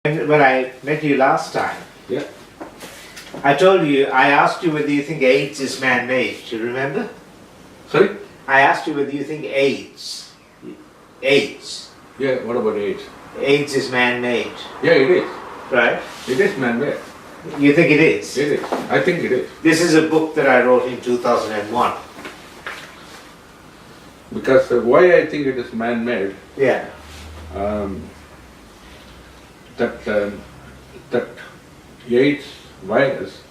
When I met you last time, Yeah. I asked you whether you think AIDS is man-made. Do you remember? Sorry? I asked you whether you think AIDS. Yeah, what about AIDS? AIDS is man-made, Yeah, it is. right? It is man-made. You think it is? It is. I think it is. This is a book that I wrote in 2001. Because why I think it is man-made, Yeah. that AIDS virus,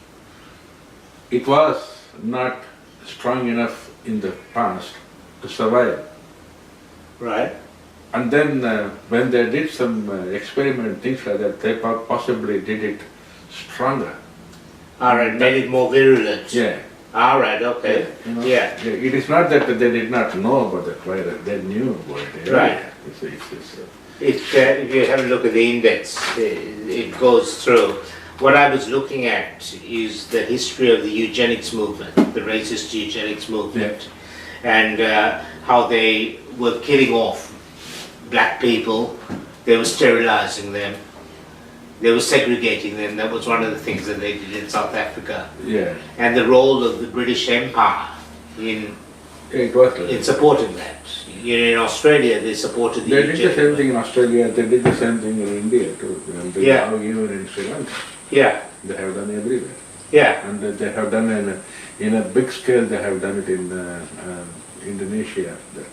it was not strong enough in the past to survive. Right. And then when they did some experiment, things like that, they possibly did it stronger. All right. Made it more virulent. Yeah. All right. Okay. You know, Yeah. It is not that they did not know about that virus, they knew about it. Right. It's If you have a look at the index, it goes through. What I was looking at is the history of the eugenics movement, the racist eugenics movement, and how they were killing off black people, they were sterilizing them, they were segregating them. That was one of the things that they did in South Africa. Yeah. And the role of the British Empire in supporting that. You know, in Australia, they supported the They did the same thing in Australia, they did the same thing in India too. Yeah. Now even in Sri Lanka. Yeah. They have done everywhere. Yeah. And they have done in a big scale, they have done it in Indonesia, that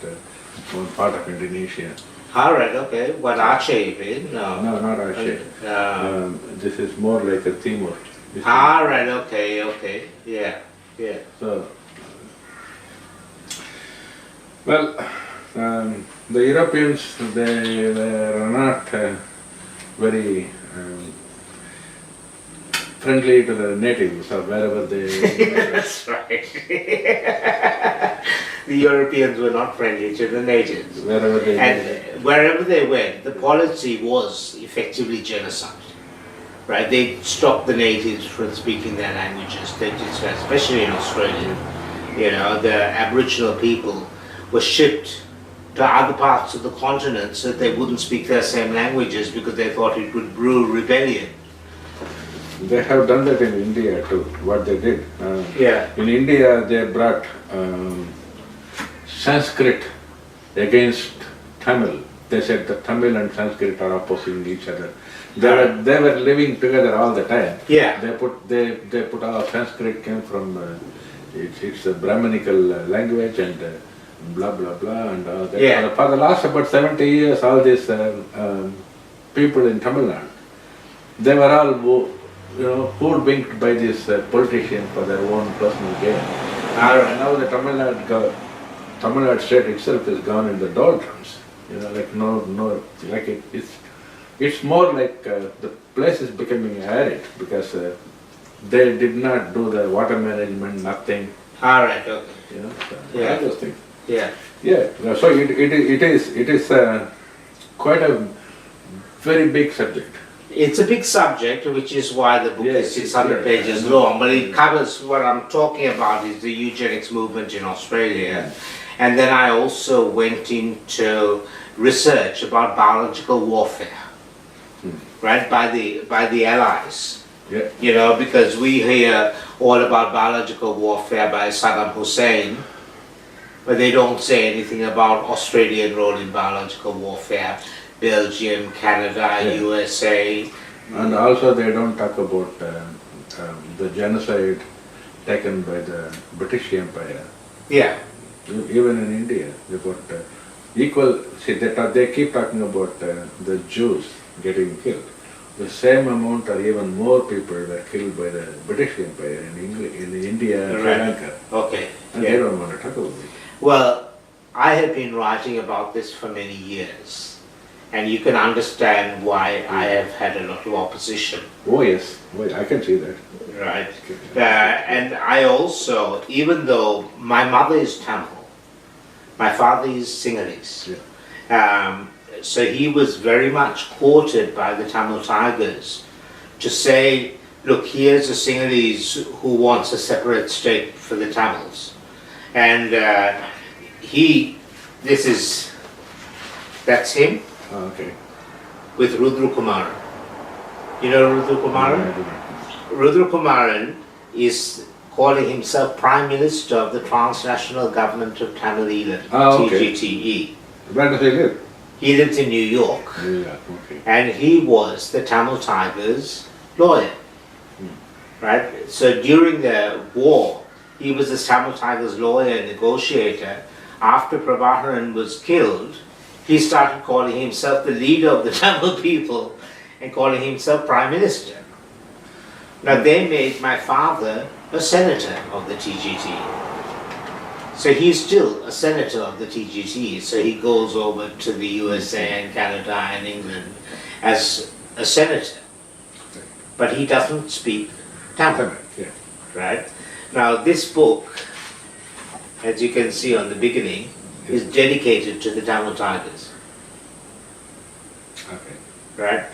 one part of Indonesia. All right, okay. What Aceh you mean? No. No, not Aceh. This is more like a Timor. All right, okay. Yeah. So, well, the Europeans, they were not very friendly to the natives or wherever they That's right. The Europeans were not friendly to the natives. wherever they And wherever they went, the policy was effectively genocide. Right? They stopped the natives from speaking their languages. They did so, especially in Australia. You know, the Aboriginal people were shipped to other parts of the continent so that they wouldn't speak their same languages because they thought it would brew rebellion. They have done that in India too, what they did. Yeah. In India, they brought Sanskrit against Tamil. They said that Tamil and Sanskrit are opposing each other. They were living together all the time. Yeah. They put all Sanskrit came from it's a Brahminical language and blah blah blah and all that. Yeah. For the last about 70 years, all these people in Tamil Nadu, they were all hoodwinked by this politician for their own personal gain. And now the Tamil Nadu state itself is gone in the doldrums. You know, like like it's more like the place is becoming arid because they did not do the water management, nothing. All right, okay. You know, Yeah. all those things. Yeah. Yeah. So it is quite a very big subject. It's a big subject, which is why the book is 600 pages long, but it covers what I'm talking about is the eugenics movement in Australia. And then I also went into research about biological warfare, right, by the Allies. Yeah. You know, because we hear all about biological warfare by Saddam Hussein, but they don't say anything about Australian role in biological warfare. Belgium, Canada, USA. And also they don't talk about the genocide taken by the British Empire. Yeah. Even in India, they got equal, see they keep talking about the Jews getting killed. The same amount or even more people were killed by the British Empire in India and Sri Lanka. Okay. And they don't want to talk about it. Well, I have been writing about this for many years. And you can understand why I have had a lot of opposition. Oh yes, I can see that. Right. And I also, even though my mother is Tamil, my father is Singhalese. Yeah. So he was very much courted by the Tamil Tigers to say, look, here's a Singhalese who wants a separate state for the Tamils. And that's him. Oh, okay. With Rudra Kumar. You know Rudra Kumaran? I do not. Rudra Kumaran is calling himself Prime Minister of the Transnational Government of Tamil Eelam, Okay. TGTE. Where does he live? He lives in New York, Yeah, okay. and he was the Tamil Tigers lawyer. Right? So during the war, he was the Tamil Tigers lawyer and negotiator. After Prabakaran was killed, he started calling himself the leader of the Tamil people and calling himself Prime Minister. Now they made my father a senator of the TGT. So he's still a senator of the TGT. So he goes over to the USA and Canada and England as a senator. But he doesn't speak Tamil. Yeah. Right? Now this book, as you can see on the beginning, is dedicated to the Tamil Tigers. Okay. Right?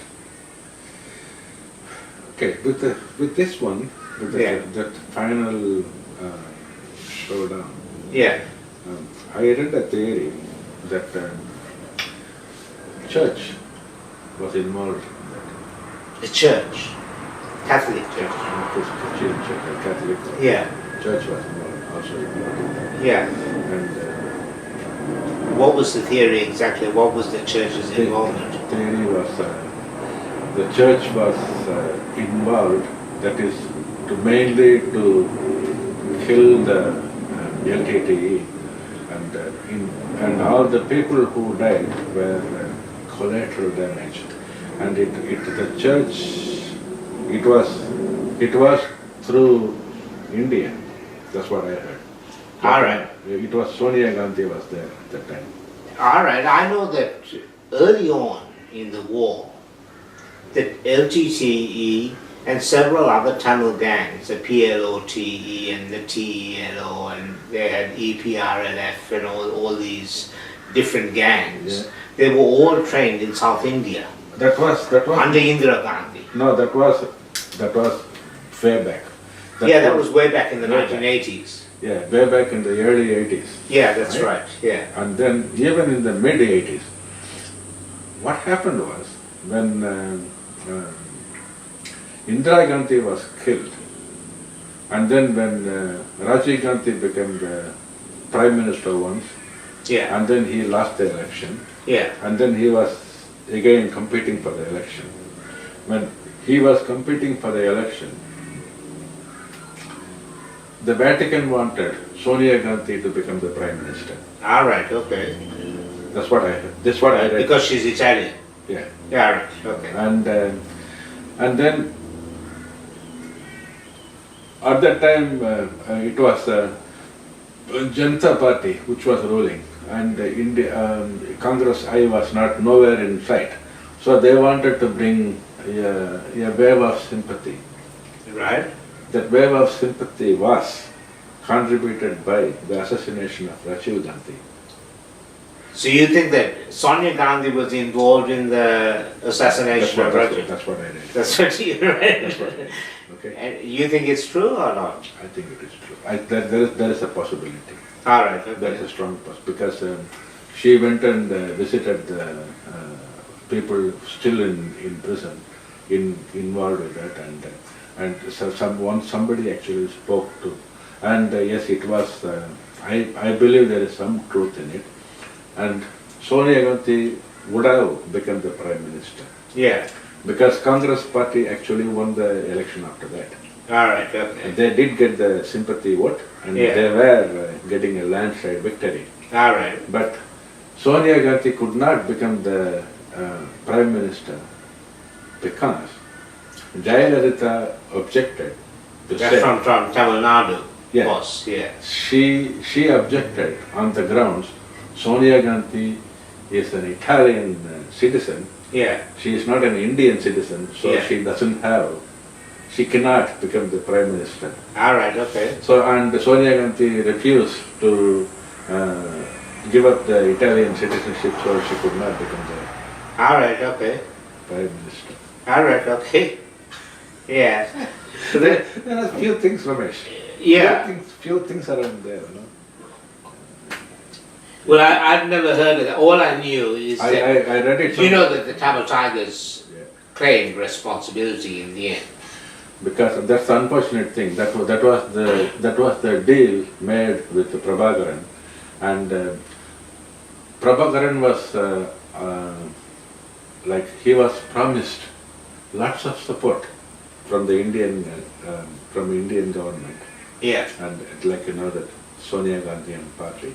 Okay, with this one, with that final showdown, Yeah. I read a theory that church was involved in that. The church. Catholic Church. Christian church, or Catholic Yeah. church was also involved in that. Yeah. And What was the theory exactly? What was the church's involvement? the theory was the church was involved, that is, mainly to kill the LTTE, and all the people who died were collateral damage, and the church, it was through India. That's what I heard. All right. It was Sonia Gandhi was there at that time. All right. I know that early on in the war, that LTTE and several other Tamil gangs, the PLOTE and the TELO, and they had EPRLF and all these different gangs. Yeah. They were all trained in South India That was under Indira Gandhi. no, that was way back. That was way back in the way back. 1980s. Yeah, way back in the early 80s. Yeah, that's Right. right. Yeah. And then even in the mid 80s, what happened was when Indira Gandhi was killed, and then when Rajiv Gandhi became the prime minister once, Yeah. and then he lost the election, Yeah. and then he was again competing for the election. When he was competing for the election, the Vatican wanted Sonia Gandhi to become the prime minister. All right. Okay. That's what I heard. That's what I read. Because she's Italian. Yeah. Yeah. Right. Okay. And then at that time it was Janata Party which was ruling, and Congress I was not nowhere in sight. So they wanted to bring a wave of sympathy. Right. That wave of sympathy was contributed by the assassination of Rajiv Gandhi. So you think that Sonia Gandhi was involved in the assassination of Rajiv? That's what I read. That's what you read. That's what I read. Okay. And you think it's true or not? I think it is true. There is a possibility. All right. There is Okay. a strong possibility because she went and visited the people still in prison, involved with that, and so somebody actually spoke to, and yes, it was. I believe there is some truth in it, and Sonia Gandhi would have become the prime minister. Yeah. Because Congress party actually won the election after that. All right. Okay. They did get the sympathy vote, and Yeah. they were getting a landslide victory. All right. But Sonia Gandhi could not become the prime minister because Jayalalitha objected to That's say, from Tamil Nadu. Yeah. Boss. Yeah. she objected on the grounds Sonia Gandhi is an Italian citizen. Yeah. She is not an Indian citizen, so Yeah. she cannot become the prime minister. All right. Okay. So, and Sonia Gandhi refused to give up the Italian citizenship, so she could not become the All right. Okay. prime minister. All right. Okay. Yeah. So There are few things, Romesh. yeah. Few things around there, you know. Well, I've never heard of that. All I knew is that I read it. you know that the Tamil Tigers claimed responsibility in the end. Because that's the unfortunate thing. That was the deal made with Prabakaran, and Prabakaran was like he was promised lots of support from the Indian government. Yeah. And like that Sonia Gandhi and party.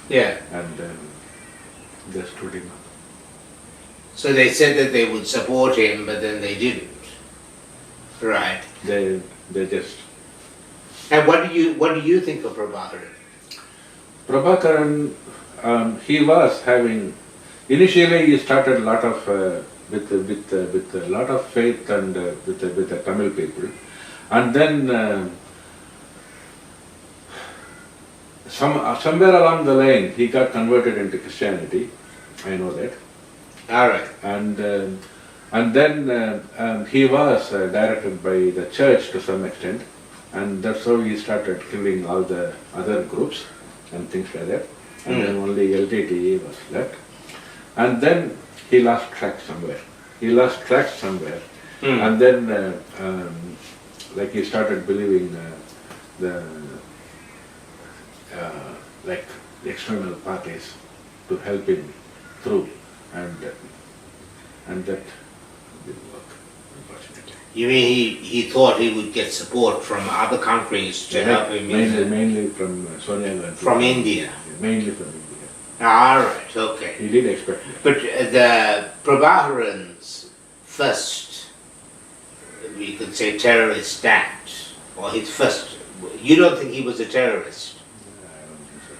Yeah. And they stood him up. So they said that they would support him, but then they didn't. Right. They just. And what do you think of Prabakaran? Prabakaran, he was having. Initially, he started a lot of with a lot of faith and with the Tamil people, and then somewhere along the line he got converted into Christianity. I know that. All right. And then he was directed by the church to some extent, and that's how he started killing all the other groups and things like that. And then only LTTE was left. And then he lost track somewhere. And then like he started believing the like external parties to help him through, and that didn't work, unfortunately. You mean he thought he would get support from other countries to help him? Mainly from Sonia Gandhi. From India? Mainly from India. All right, okay. He did expect it. But the Prabakaran's first, we could say, terrorist act, or his first, you don't think he was a terrorist? I don't think so.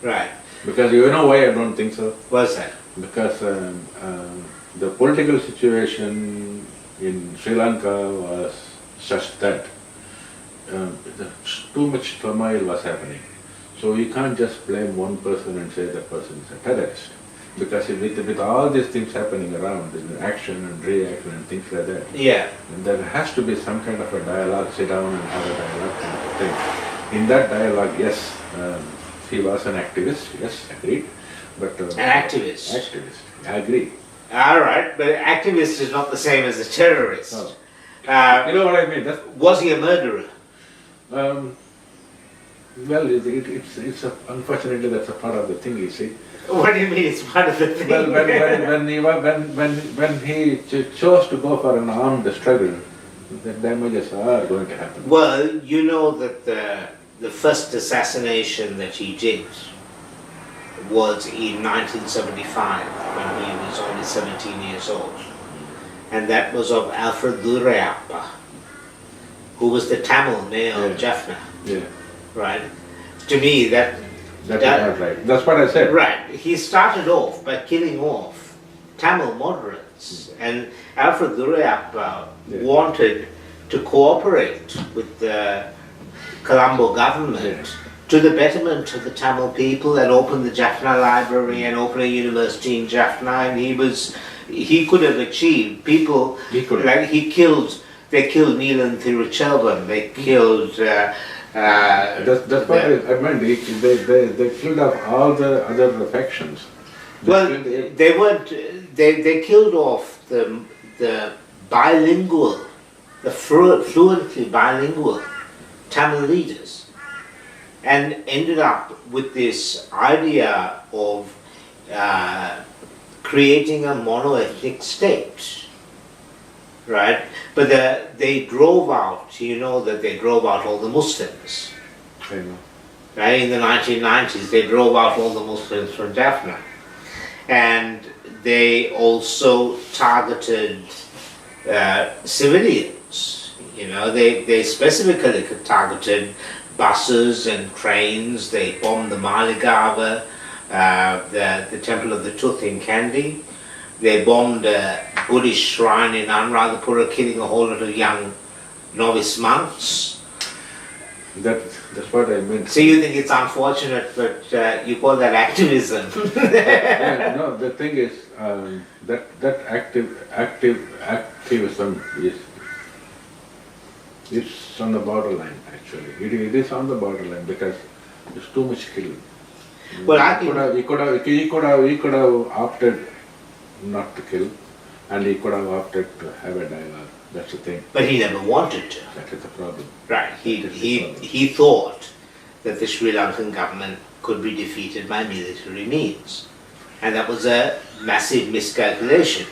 Right. Because you know why I don't think so? What's that? Because the political situation in Sri Lanka was such that too much turmoil was happening. So you can't just blame one person and say that person is a terrorist. Because with all these things happening around, action and reaction and things like that, Yeah. and there has to be some kind of a dialogue, sit down and have a dialogue kind of thing. In that dialogue, yes, he was an activist, yes, agreed. But An activist? Activist, I agree. All right, but activist is not the same as a terrorist. Oh. You know what I mean? Was he a murderer? Well, unfortunately that's a part of the thing, you see. What do you mean it's part of the thing? Well, when he chose to go for an armed struggle, the damages are going to happen. Well, you know that the first assassination that he did was in 1975 when he was only 17 years old. And that was of Alfred Duraiappah, who was the Tamil mayor of Jaffna. Yeah. Right? To me, That's not right. That's what I said. Right. He started off by killing off Tamil moderates, and Alfred Duraiappah wanted to cooperate with the Colombo government to the betterment of the Tamil people, and open the Jaffna library and open a university in Jaffna, and he could have achieved people like they killed Neelan Thiruchelvan, they killed that's what I meant. They killed off all the other factions. They weren't. They killed off the bilingual, the fluently bilingual Tamil leaders, and ended up with this idea of creating a mono-ethnic state. Right, but they drove out. You know that they drove out all the Muslims. I know. Right, in the 1990s, they drove out all the Muslims from Jaffna, and they also targeted civilians. You know, they specifically targeted buses and trains. They bombed the Maligava, the Temple of the Tooth in Kandy. They bombed a Buddhist shrine in Anuradhapura, killing a whole lot of young novice monks. That's what I meant. So you think it's unfortunate, but you call that activism? No, the thing is that activism is on the borderline. Actually, it is on the borderline because there's too much killing. Well, he could have opted not to kill, and he could have opted to have a dialogue. That's the thing. But he never wanted to. That is the problem. Right. That is the problem. He thought that the Sri Lankan government could be defeated by military means. And that was a massive miscalculation.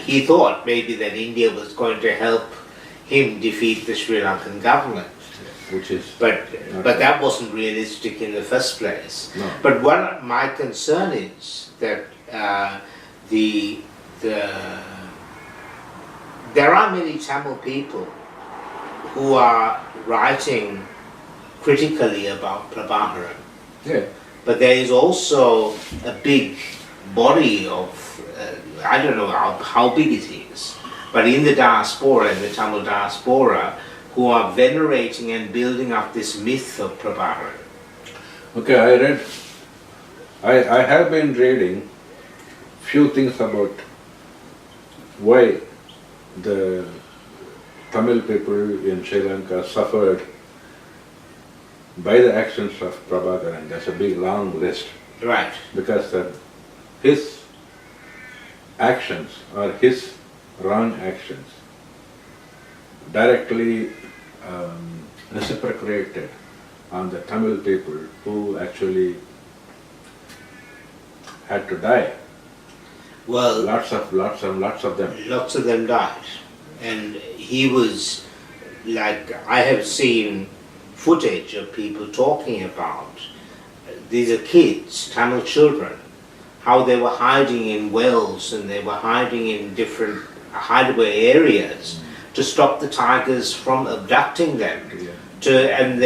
He thought maybe that India was going to help him defeat the Sri Lankan government. Which is But that wasn't realistic in the first place. No. But what my concern is that there are many Tamil people who are writing critically about Prabakaran. Yeah. But there is also a big body of, I don't know how big it is, but in the diaspora, in the Tamil diaspora, who are venerating and building up this myth of Prabakaran. Okay, I have been reading few things about why the Tamil people in Sri Lanka suffered by the actions of Prabakaran. There's a big long list. Right. Because his actions or his wrong actions directly reciprocated on the Tamil people who actually had to die. Well, Lots of them. lots of them died. And he was, like, I have seen footage of people talking about, these are kids, Tamil children, how they were hiding in wells and they were hiding in different hideaway areas to stop the tigers from abducting them. And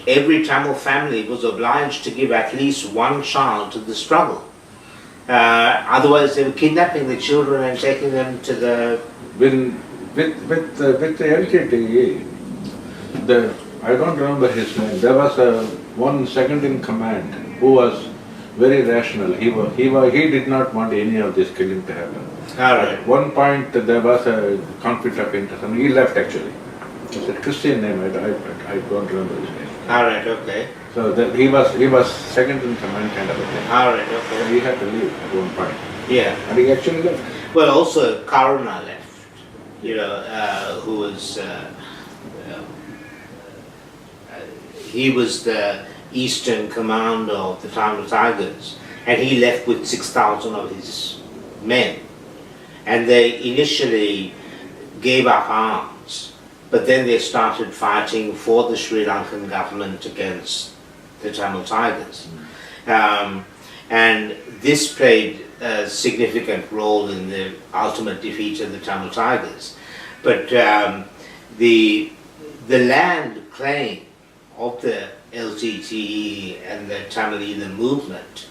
every Tamil family was obliged to give at least one child to the struggle. Otherwise they were kidnapping the children and taking them to the... With the LTTE, I don't remember his name, there was one second in command who was very rational. He did not want any of this killing to happen. At one point there was a conflict of interest and he left actually. It's a Christian name, I don't remember his name. Alright, okay. So he was second in command kind of a thing. Alright, okay. And he had to leave at one point. Yeah. And he actually left. Well, also Karuna left, who was, he was the eastern commander of the Tamil Tigers, and he left with 6,000 of his men. And they initially gave up arms, but then they started fighting for the Sri Lankan government against the Tamil Tigers. And this played a significant role in the ultimate defeat of the Tamil Tigers. But the land claim of the LTTE and the Tamil movement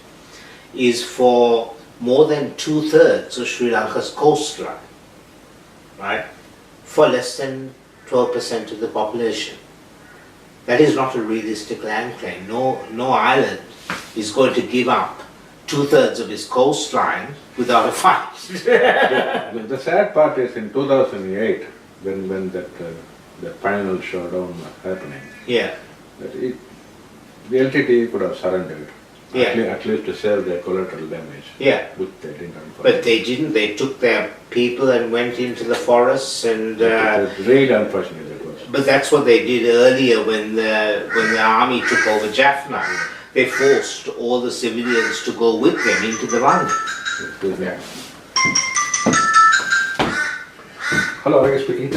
is for more than 2/3 of Sri Lanka's coastline, right? For less than 12% of the population. That is not a realistic land claim. No island is going to give up 2/3 of its coastline without a fight. The sad part is in 2008, when the final showdown was happening, Yeah. The LTTE could have surrendered, Yeah. at least to save their collateral damage. Yeah. Which they didn't. But they didn't. They took their people and went into the forests and. It was really unfortunate it was. But that's what they did earlier when the army took over Jaffna. They forced all the civilians to go with them into the run. Yeah. Hello, are you speaking?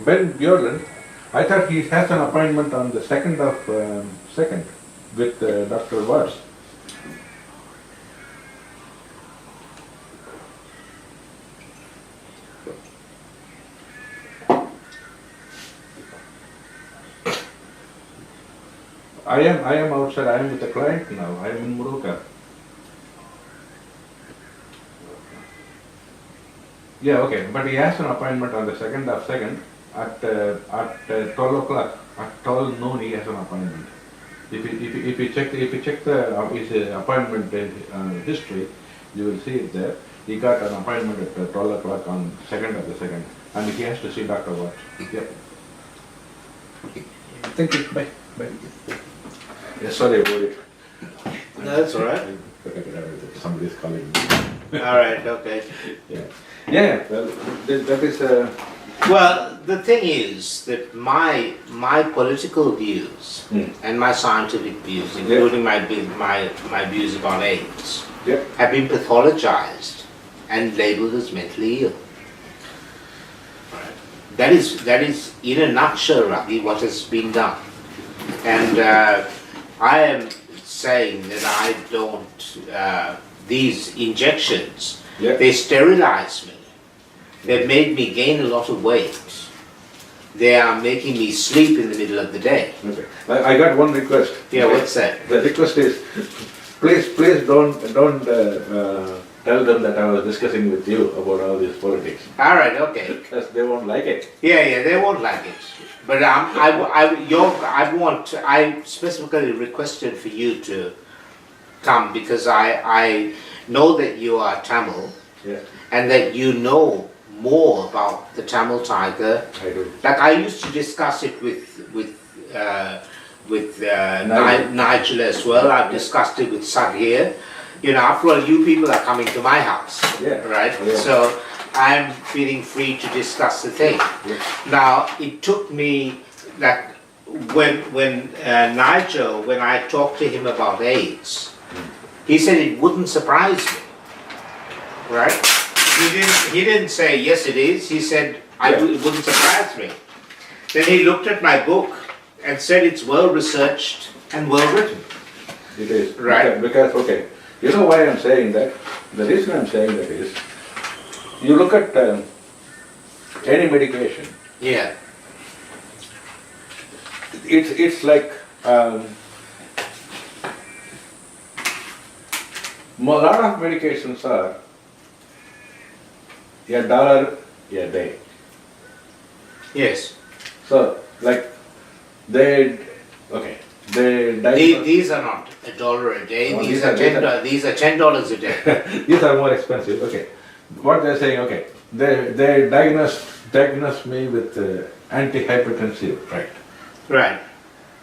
Ben Bjorlund, I thought he has an appointment on the 2nd of 2nd with Dr. Watts. I am outside, I am with a client now, I am in Muruka. Yeah, okay, but he has an appointment on the 2nd of 2nd at 12 o'clock, at 12 noon he has an appointment. If you check his appointment history, you will see it there. He got an appointment at 12 o'clock on 2nd of the 2nd, and he has to see Dr. Watts. Yep. Thank you, bye. Sorry about it. No, that's all right. Somebody's calling me. All right, okay. Yeah, well, that is. Well, the thing is that my political views and my scientific views, including my views about AIDS, have been pathologized and labeled as mentally ill. That is in a nutshell, Raghy, what has been done. And I am saying that I don't, these injections, they sterilize me. They've made me gain a lot of weight. They are making me sleep in the middle of the day. Okay. I got one request. Yeah, what's that? The request is, please don't tell them that I was discussing with you about all this politics. All right, okay. Because they won't like it. Yeah, they won't like it. But I specifically requested for you to come because I know that you are Tamil and that you know more about the Tamil tiger. I do. Like I used to discuss it with Nigel as well. I've discussed it with Sagir. You know, after all, you people are coming to my house, right? Yeah. So I'm feeling free to discuss the thing. Yeah. Now, it took me, like, when Nigel, when I talked to him about AIDS, he said it wouldn't surprise me, right? He didn't say, yes it is, he said, it wouldn't surprise me. Then he looked at my book and said it's well researched and well written. It is. Right. Because, okay, you know why I'm saying that? The reason I'm saying that is, you look at any medication. Yeah. It's like a lot of medications are $1 a day. Yes. So, like, these are not $1 a day. These are $10 a day. These are more expensive. Okay. What they're saying? Okay. They diagnose me with antihypertensive, right? Right.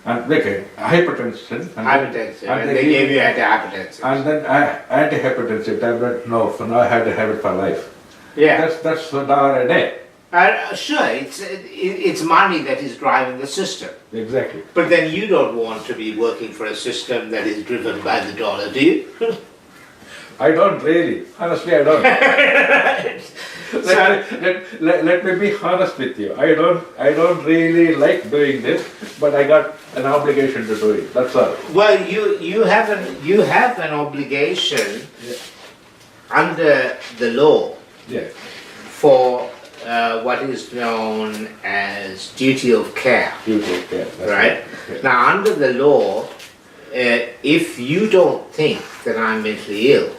And okay, hypertension. Hypertensive. And they gave you antihypertensive. And then antihypertensive tablet. No, for now I had to have it for life. Yeah. That's $1 a day. Sure, it's money that is driving the system. Exactly. But then you don't want to be working for a system that is driven by the dollar, do you? I don't really. Honestly, I don't. Let me be honest with you. I don't really like doing this, but I got an obligation to do it. That's all. Well, you have an obligation under the law for what is known as duty of care. Duty of care. Right? Okay. Now, under the law, if you don't think that I'm mentally ill,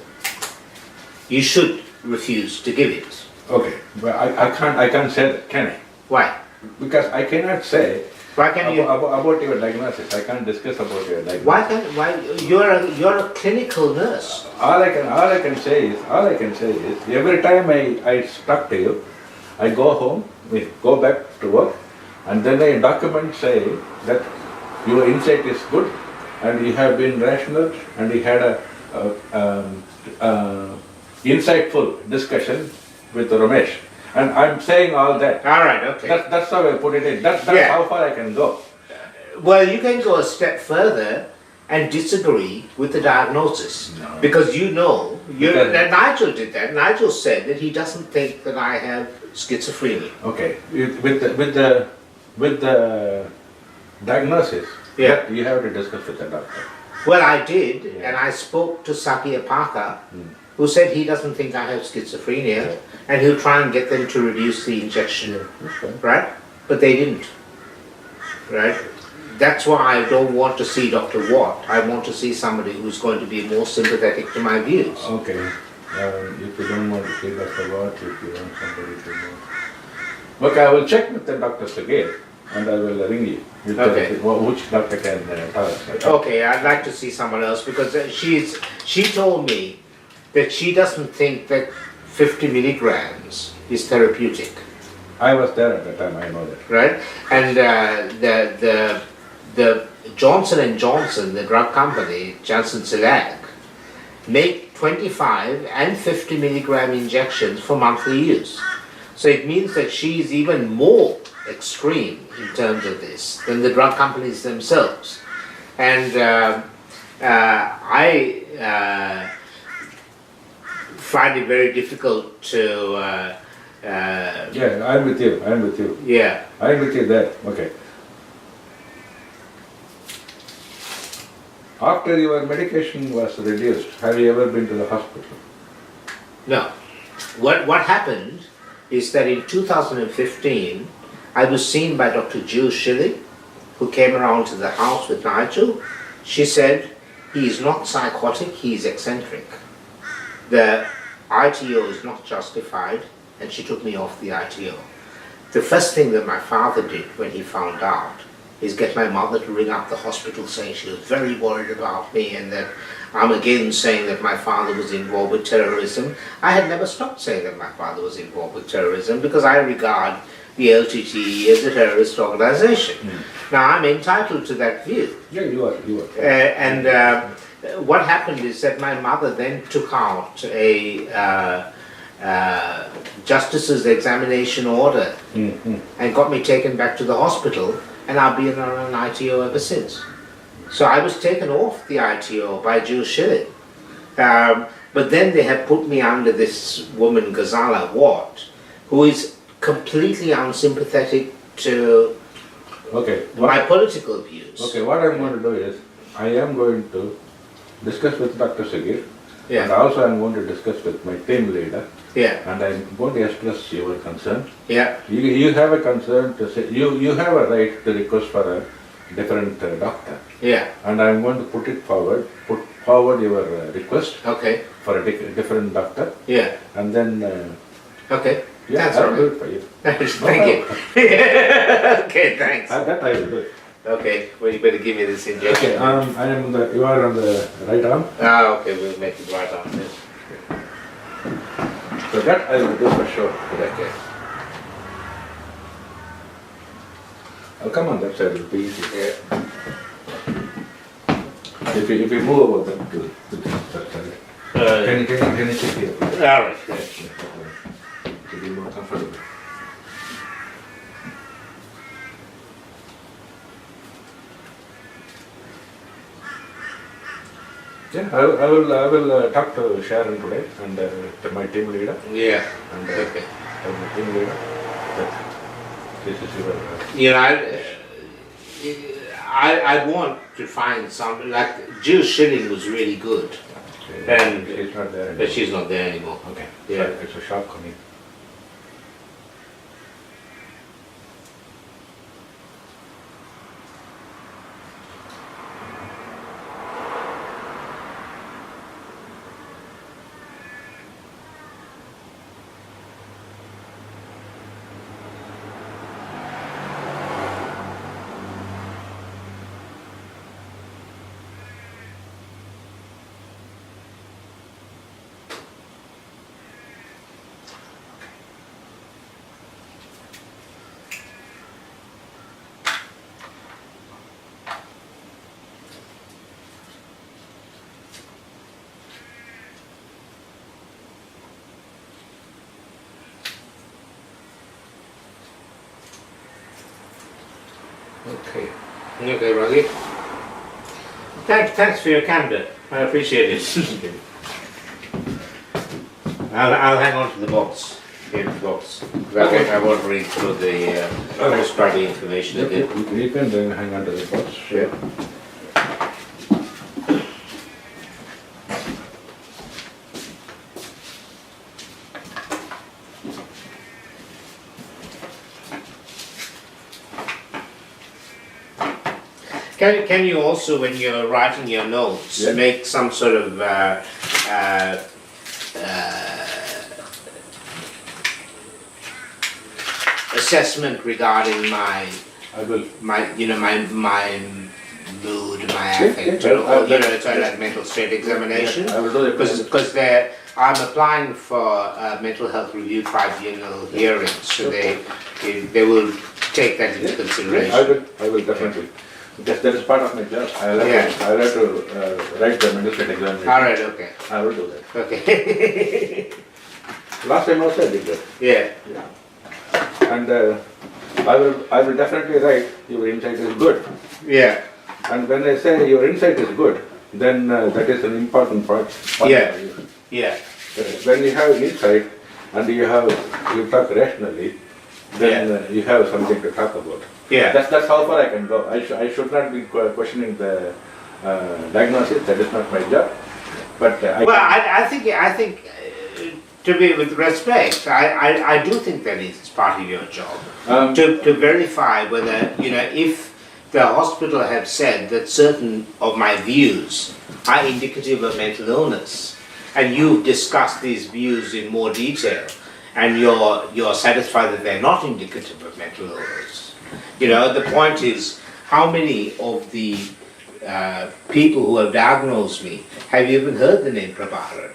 you should refuse to give it. Okay, but I can't say that, can I? Why? Because I cannot say about your diagnosis. I can't discuss about your diagnosis. Why? You're a clinical nurse. All I can say is every time I talk to you, I go home, we go back to work, and then a document say that your insight is good, and you have been rational, and you had a insightful discussion with Romesh. And I'm saying all that. All right, okay. That's how I put it in. That's how far I can go. Well, you can go a step further and disagree with the diagnosis. No. Because that Nigel did that. Nigel said that he doesn't think that I have schizophrenia. Okay. With the diagnosis, you have to discuss with the doctor. Well, I did, and I spoke to Prabakaran, who said he doesn't think I have schizophrenia, and he'll try and get them to reduce the injection, right? But they didn't, right? That's why I don't want to see Dr. Watt. I want to see somebody who's going to be more sympathetic to my views. Okay. If you don't want to see Dr. Watt, if you want somebody to know. Okay, I will check with the doctors again, and I will ring you. Which doctor can tell us. Right? Okay, I'd like to see someone else, because she told me that she doesn't think that 50 milligrams is therapeutic. I was there at the time, I know that. Right? And the Johnson & Johnson, the drug company, Johnson Select, make 25 and 50 milligram injections for monthly use. So it means that she's even more extreme in terms of this than the drug companies themselves. And I find it very difficult to... yeah, I'm with you. Yeah. I'm with you there. Okay. After your medication was reduced, have you ever been to the hospital? No. What happened is that in 2015, I was seen by Dr. Jill Schilling, who came around to the house with Nigel. She said, he is not psychotic, he is eccentric. The ITO is not justified, and she took me off the ITO. The first thing that my father did when he found out is get my mother to ring up the hospital saying she was very worried about me and that I'm again saying that my father was involved with terrorism. I had never stopped saying that my father was involved with terrorism because I regard the LTTE as a terrorist organization. Now I'm entitled to that view. Yeah, you are. And what happened is that my mother then took out a justice's examination order and got me taken back to the hospital, and I've been on an ITO ever since. So I was taken off the ITO by Jill Schilling. But then they have put me under this woman, Ghazala Watt, who is completely unsympathetic to my political views. Okay, what I'm going to do is, I am going to discuss with Dr. Sagir, Yeah. and also I'm going to discuss with my team leader, Yeah, and I'm going to express your concern. yeah, You have a concern to say, you have a right to request for a different doctor, yeah, and I'm going to put forward your request okay, for a different doctor, yeah, and then, okay, yeah, that's I'll all do right. it for you. Thank you. Okay, thanks. That I will do it. Okay, well you better give me this Okay, injection. you are on the right arm, Ah, okay, we'll make it right on this. so that I will do for sure. Okay. I'll come on that side, it'll be easy. Yeah. If you move over that to that side. Can you sit here? All right. Yeah. To be more comfortable. Yeah, I will talk to Sharon today and to my team leader Yeah. and Okay. my team leader. That this is your. You know, I want to find something like Jill Schilling was really good, and She's not there but anymore. she's not there anymore. Okay. Yeah. So it's a shock coming. Okay. Okay, Raghy. Thanks for your candor. I appreciate it. I'll hang on to the box. Here, the box. I won't read through the post-party information again. You can then hang on to the box. Yeah. Can you also, when you're writing your notes, Yeah. make some sort of assessment regarding my I will. my mood, my Yeah, affect, yeah, or I'll- sort of mental state examination. I will do it. Because I'm applying for a mental health review tribunal hearing, so they will take that into consideration. I will definitely. That is part of my job. I like to write the medical examination. All right, okay. I will do that. Okay. Last time also I did that. Yeah. And I will definitely write your insight is good. Yeah. And when I say your insight is good, then that is an important part. Yeah. Yeah. When you have insight and you talk rationally, then you have something to talk about. Yeah. That's how far I can go. I should not be questioning the diagnosis. That is not my job. But I think to be with respect, I do think that is part of your job to verify whether if the hospital have said that certain of my views are indicative of mental illness, and you've discussed these views in more detail, and you're satisfied that they're not indicative of mental illness. The point is, how many of the people who have diagnosed me have you even heard the name Prabakaran?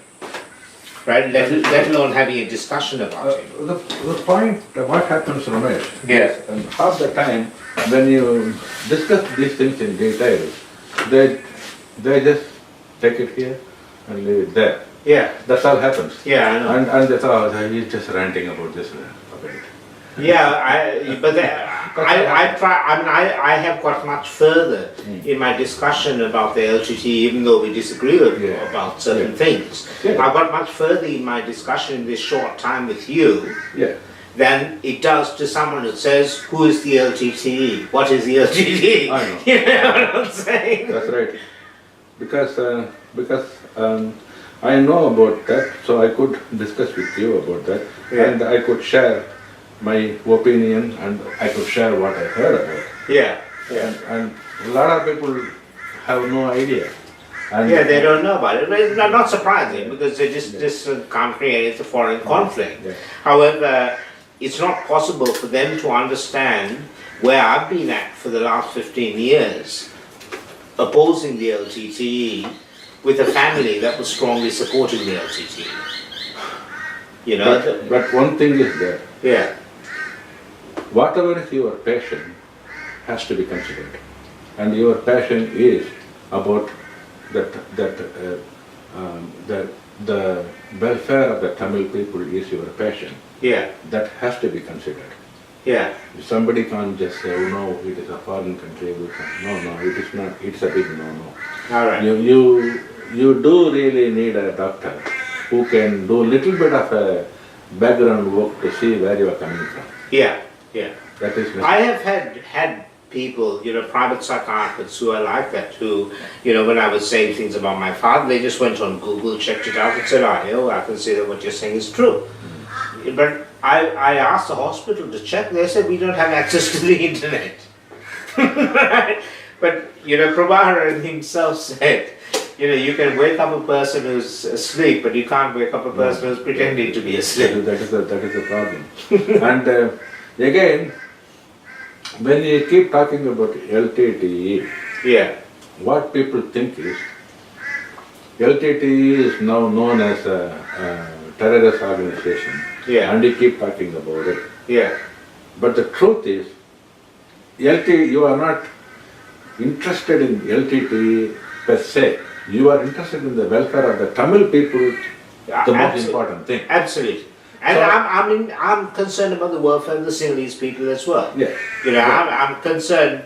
Right? Let alone having a discussion about him. The point, what happens, Romesh, Yes. and half the time when you discuss these things in detail, they just take it here and leave it there. Yeah. That's all happens. Yeah, I know. And they thought, he's just ranting about this. About it. Yeah, I have got much further in my discussion about the LTTE, even though we disagree about certain things. Yeah. I've got much further in my discussion in this short time with you than it does to someone who says, who is the LTTE? What is the LTTE? I know. You know what I'm saying? That's right. Because I know about that, so I could discuss with you about that, and I could share my opinion, and I could share what I heard about. Yeah. And a lot of people have no idea. And they don't know about it. But it's not surprising because they just can't create a foreign conflict. Yeah. However, it's not possible for them to understand where I've been at for the last 15 years, opposing the LTTE with a family that was strongly supporting the LTTE. But one thing is there. Yeah. Whatever is your passion has to be considered, and your passion is about the welfare of the Tamil people is your passion. Yeah. That has to be considered. Yeah. Somebody can't just say, oh no, it is a foreign country. No, it is not. It's a big no. All right. You do really need a doctor who can do a little bit of a background work to see where you are coming from. Yeah. That is. I have had people, private psychiatrists who are like that, who, when I was saying things about my father, they just went on Google, checked it out and said, I can see that what you're saying is true. But I asked the hospital to check, they said we don't have access to the internet. Right? But, Prabakaran himself said, you can wake up a person who's asleep, but you can't wake up a person who's pretending to be asleep. That is the problem. And again, when you keep talking about LTTE, what people think is, LTTE is now known as a terrorist organization, and you keep talking about it. But the truth is, you are not interested in LTTE per se. You are interested in the welfare of the Tamil people, the most important thing. Absolutely. And so, I'm concerned about the welfare of the Singhalese people as well. I'm concerned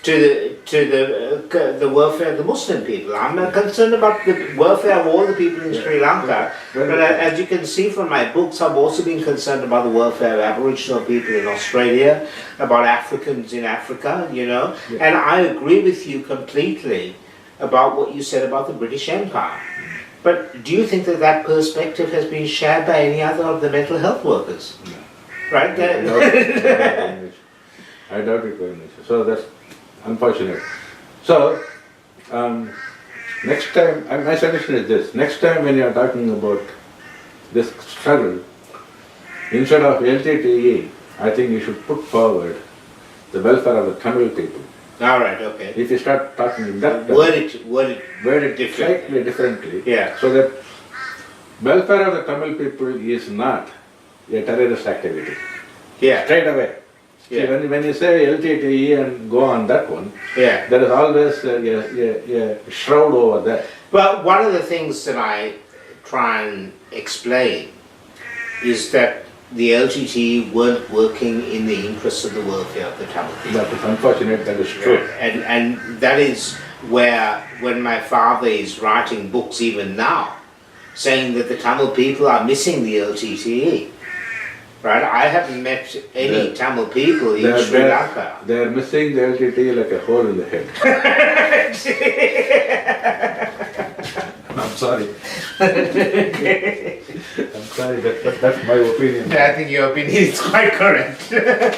to the welfare of the Muslim people. I'm concerned about the welfare of all the people in Sri Lanka. But as you can see from my books, I've also been concerned about the welfare of Aboriginal people in Australia, about Africans in Africa, And I agree with you completely about what you said about the British Empire. But do you think that perspective has been shared by any other of the mental health workers? No. Right? I doubt it very much. So that's unfortunate. So, next time, my suggestion is this. Next time when you are talking about this struggle, instead of LTTE, I think you should put forward the welfare of the Tamil people. All right, okay. If you start talking in that word it slightly differently, Yeah. so that welfare of the Tamil people is not a terrorist activity. Yeah. Straight away. See, Yeah. when you say LTTE and go on that one, Yeah. there is always a shroud over there. Well, one of the things that I try and explain is that the LTTE weren't working in the interests of the welfare of the Tamil people. That is unfortunate, that is true. And that is where, when my father is writing books even now, saying that the Tamil people are missing the LTTE, right? I haven't met any Tamil people in Sri Lanka. They are missing the LTTE like a hole in the head. I'm sorry. I'm sorry, that's my opinion. I think your opinion is quite correct.